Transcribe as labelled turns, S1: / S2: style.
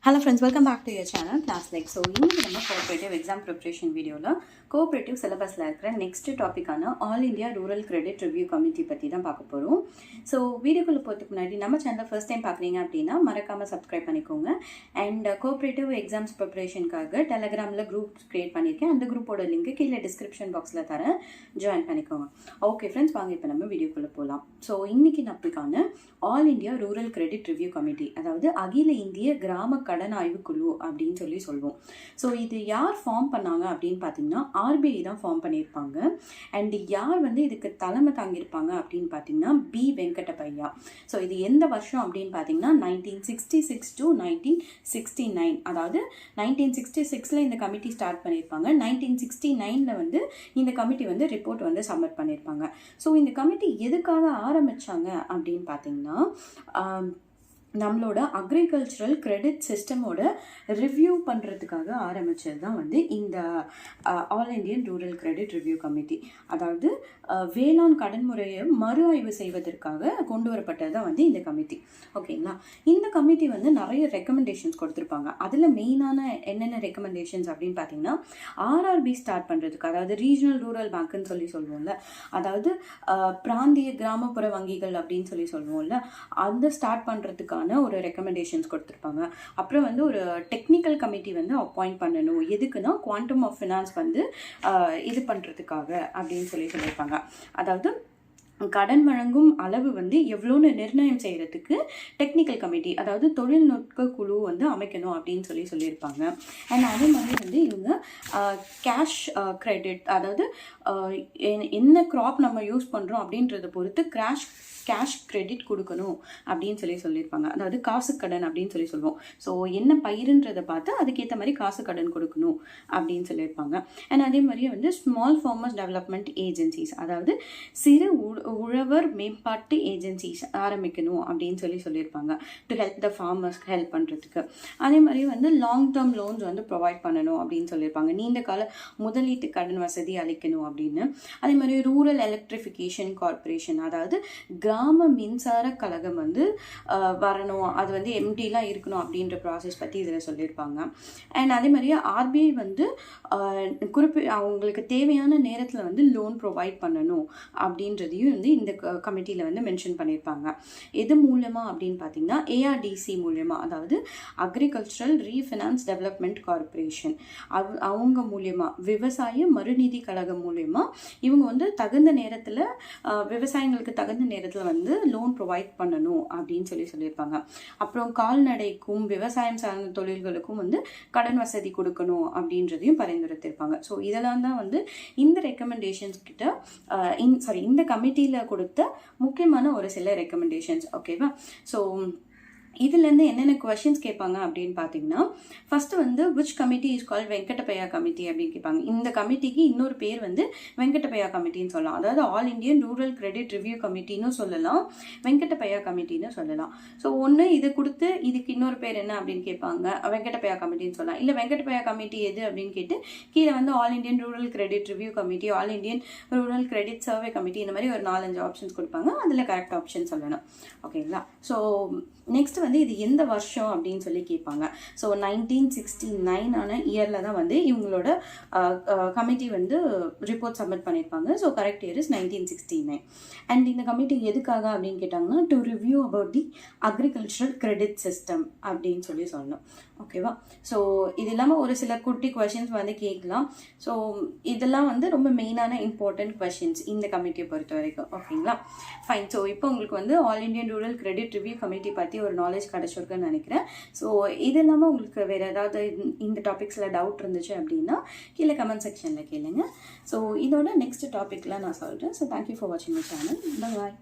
S1: Hello friends, welcome back to your channel Class Like. So இன்னைக்கு நம்ம cooperative exam preparation வீடியோல cooperative syllabusல இருக்கிற next டாபிக்கான all India rural credit review committee பற்றி தான் பார்க்க போகிறோம். ஸோ வீடியோக்குள்ள போகிறதுக்கு முன்னாடி நம்ம சேனலை ஃபர்ஸ்ட் டைம் பார்க்குறீங்க அப்படின்னா மறக்காமல் சப்ஸ்கிரைப் பண்ணிக்கோங்க. அண்ட் கோஆப்ரேட்டிவ் எக்ஸாம்ஸ் ப்ரிப்பரேஷனுக்காக டெலகிராமில் குரூப் கிரியேட் பண்ணியிருக்கேன். அந்த குரூப்போட லிங்க் கீழே டிஸ்கிரிப்ஷன் பாக்ஸில் தரேன், ஜாயின் பண்ணிக்கோங்க. ஓகே ஃப்ரெண்ட்ஸ், வாங்க இப்போ நம்ம வீடியோக்குள்ளே போகலாம். ஸோ இன்னைக்கு டாபிக்கான all India rural credit review committee, அதாவது அகில இந்திய கிராம கடன் ஆய்வு குழு அப்படின்னு சொல்லுவோம். ஸோ இது யார் ஃபார்ம் பண்ணாங்க அப்படின்னு பார்த்தீங்கன்னா ஆர்பிஐ தான் ஃபார்ம் பண்ணியிருப்பாங்க. அண்ட் யார் இதுக்கு தலைமை தாங்கியிருப்பாங்க அப்படின்னு பார்த்தீங்கன்னா பி வெங்கடப்பையா. ஸோ இது எந்த வருஷம் அப்படின்னு பார்த்தீங்கன்னா 1966 to 1969. அதாவது 1966 இந்த கமிட்டி ஸ்டார்ட் பண்ணியிருப்பாங்க. 1969 இந்த கமிட்டி ரிப்போர்ட் சப்மிட் பண்ணியிருப்பாங்க. ஸோ இந்த கமிட்டி எதுக்காக ஆரம்பிச்சாங்க அப்படின்னு பார்த்தீங்கன்னா நம்மளோட அக்ரிகல்ச்சரல் கிரெடிட் சிஸ்டமோட ரிவ்யூ பண்ணுறதுக்காக ஆரம்பித்தது தான் இந்த all Indian rural credit review committee. அதாவது வேளாண் கடன் முறையை மறு ஆய்வு செய்வதற்காக கொண்டு வரப்பட்டது தான் இந்த கமிட்டி. ஓகேங்களா? இந்த கமிட்டி நிறைய ரெக்கமெண்டேஷன்ஸ் கொடுத்துருப்பாங்க. அதில் மெயினான என்னென்ன ரெக்கமெண்டேஷன்ஸ் அப்படின்னு பார்த்தீங்கன்னா ஆர்ஆர்பி ஸ்டார்ட் பண்ணுறதுக்கு, அதாவது ரீஜனல் ரூரல் பேங்க்குன்னு சொல்லுவோம்ல, அதாவது பிராந்திய கிராமப்புற வங்கிகள் அப்படின்னு சொல்லுவோம்ல, அந்த ஸ்டார்ட் பண்ணுறதுக்கான ஒரு ரெக்கமெண்டேஷன்ஸ் கொடுத்துருப்பாங்க. அப்புறம் ஒரு டெக்னிக்கல் கமிட்டி அப்பாயிண்ட் பண்ணணும். எதுக்குன்னா குவாண்டம் ஆஃப் ஃபினான்ஸ் இது பண்ணுறதுக்காக அப்படின்னு சொல்லியிருப்பாங்க. அதாவது கடன் வழங்கும் அளவு எவ்வளோன்னு நிர்ணயம் செய்கிறதுக்கு டெக்னிக்கல் கமிட்டி, அதாவது தொழில்நுட்ப குழு அமைக்கணும் அப்படின்னு சொல்லியிருப்பாங்க. அண்ட் அதே மாதிரி இவங்க கேஷ் கிரெடிட், அதாவது என்ன க்ராப் நம்ம யூஸ் பண்ணுறோம் அப்படின்றத பொறுத்து கேஷ் கிரெடிட் கொடுக்கணும் அப்படின்னு சொல்லியிருப்பாங்க. அதாவது காசு கடன் அப்படின்னு சொல்லுவோம். ஸோ என்ன பயிருன்றதை பார்த்து அதுக்கேற்ற மாதிரி காசு கடன் கொடுக்கணும் அப்படின்னு சொல்லியிருப்பாங்க. அண்ட் அதே மாதிரி ஸ்மால் ஃபார்மர்ஸ் டெவலப்மெண்ட் ஏஜென்சிஸ், அதாவது சிறு உழவர் மேம்பாட்டு ஏஜென்சிஸ் ஆரம்பிக்கணும் அப்படின்னு சொல்லியிருப்பாங்க. To help the farmers help பண்ணுறதுக்கு. அதே மாதிரி லாங் டேர்ம் லோன்ஸ் ப்ரொவைட் பண்ணணும் அப்படின்னு சொல்லியிருப்பாங்க. நீண்ட கால முதலீட்டு கடன் வசதி அளிக்கணும் அப்படின்னு. அதே மாதிரி ரூரல் எலக்ட்ரிஃபிகேஷன் கார்பரேஷன், அதாவது கிராம மின்சார கழகம் வரணும், அது எம்டிலாம் இருக்கணும் அப்படின்ற ப்ராசஸ் பற்றி இதில் சொல்லியிருப்பாங்க. அண்ட் அதே மாதிரி ஆர்பிஐ அவங்களுக்கு தேவையான நேரத்தில் லோன் ப்ரொவைட் பண்ணணும் அப்படின்றதையும் இந்த கமிட்டியில் மென்ஷன் பண்ணியிருப்பாங்க. எது மூலமாக அப்படின்னு பார்த்தீங்கன்னா ஏஆர்டிசி மூலயமா, அதாவது அக்ரிகல்ச்சரல் ரீஃபினான்ஸ் டெவலப்மெண்ட் கார்பரேஷன், அவங்க மூலயமா, விவசாய மறுநிதி கழகம் மூலயமா இவங்க தகுந்த நேரத்தில் விவசாயிகளுக்கு தகுந்த நேரத்தில் லோன் ப்ரொவைட் பண்ணணும் அப்படின்னு சொல்லியிருப்பாங்க. அப்புறம் கால்நடைக்கும் விவசாயம் சார்ந்த தொழில்களுக்கும் கடன் வசதி கொடுக்கணும் அப்படின்றதையும் பரிந்துரைத்திருப்பாங்க. ஸோ இதெல்லாம் தான் இந்த ரெக்கமெண்டேஷன்ஸ் கிட்ட இந்த கமிட்டியில் கொடுத்த முக்கியமான ஒரு சில ரெக்கமெண்டேஷன்ஸ். ஓகேவா? ஸோ இதுலேருந்து என்னென்ன கொஷின்ஸ் கேட்பாங்க அப்படின்னு பார்த்தீங்கன்னா first which committee is called Venkatappaiah committee அப்படின்னு கேட்பாங்க. இந்த கமிட்டிக்கு இன்னொரு பேர் வெங்கடப்பையா கமிட்டின்னு சொல்லலாம். அதாவது all Indian rural credit review கமிட்டின்னு சொல்லலாம், வெங்கடப்பையா கமிட்டின்னு சொல்லலாம். ஸோ ஒன்று இது கொடுத்து இதுக்கு இன்னொரு பேர் என்ன அப்படின்னு கேட்பாங்க, வெங்கடப்பையா கமிட்டின்னு சொல்லலாம். இல்லை வெங்கடப்பையா கமிட்டி எது அப்படின்னு கேட்டு கீழே all Indian rural credit review committee, all Indian rural credit survey committee, இந்த மாதிரி ஒரு 4-5 ஆப்ஷன்ஸ் கொடுப்பாங்க. அதில் கரெக்ட் ஆப்ஷன் சொல்லணும். ஓகேங்களா? ஸோ நெக்ஸ்ட் இது எந்த வருஷம் அப்படின்னு கேட்பாங்க. ஸோ 1969 இயரில் தான் இவங்களோட கமிட்டி ரிப்போர்ட் சப்மிட் பண்ணியிருப்பாங்க. So correct year is 1969. And இந்த கமிட்டி எதுக்காக அப்படின்னு கேட்டாங்கன்னா to review about the agricultural credit system அப்படின்னு சொல்லணும். ஓகேவா? ஸோ இது இல்லாமல் ஒரு சில குட்டி கொஷின்ஸ் கேட்கலாம். ஸோ இதெல்லாம் ரொம்ப மெயினான இம்பார்ட்டன்ட் கொஷின்ஸ் இந்த கமிட்டியை பொறுத்த வரைக்கும். ஓகேங்களா? ஃபைன். ஸோ இப்போ உங்களுக்கு all Indian rural credit review committee பற்றி ஒரு நாலேஜ் கிடைச்சிருக்குன்னு நினைக்கிறேன். ஸோ இது இல்லாமல் உங்களுக்கு வேறு ஏதாவது இந்த டாபிக்ஸில் டவுட் இருந்துச்சு அப்படின்னா கீழே கமெண்ட் செக்ஷனில் கேளுங்க. ஸோ இதோட நெக்ஸ்ட் டாபிக்லாம் நான் சொல்கிறேன். ஸோ தேங்க்யூ ஃபார் வாட்சிங் மை சேனல். பாய்.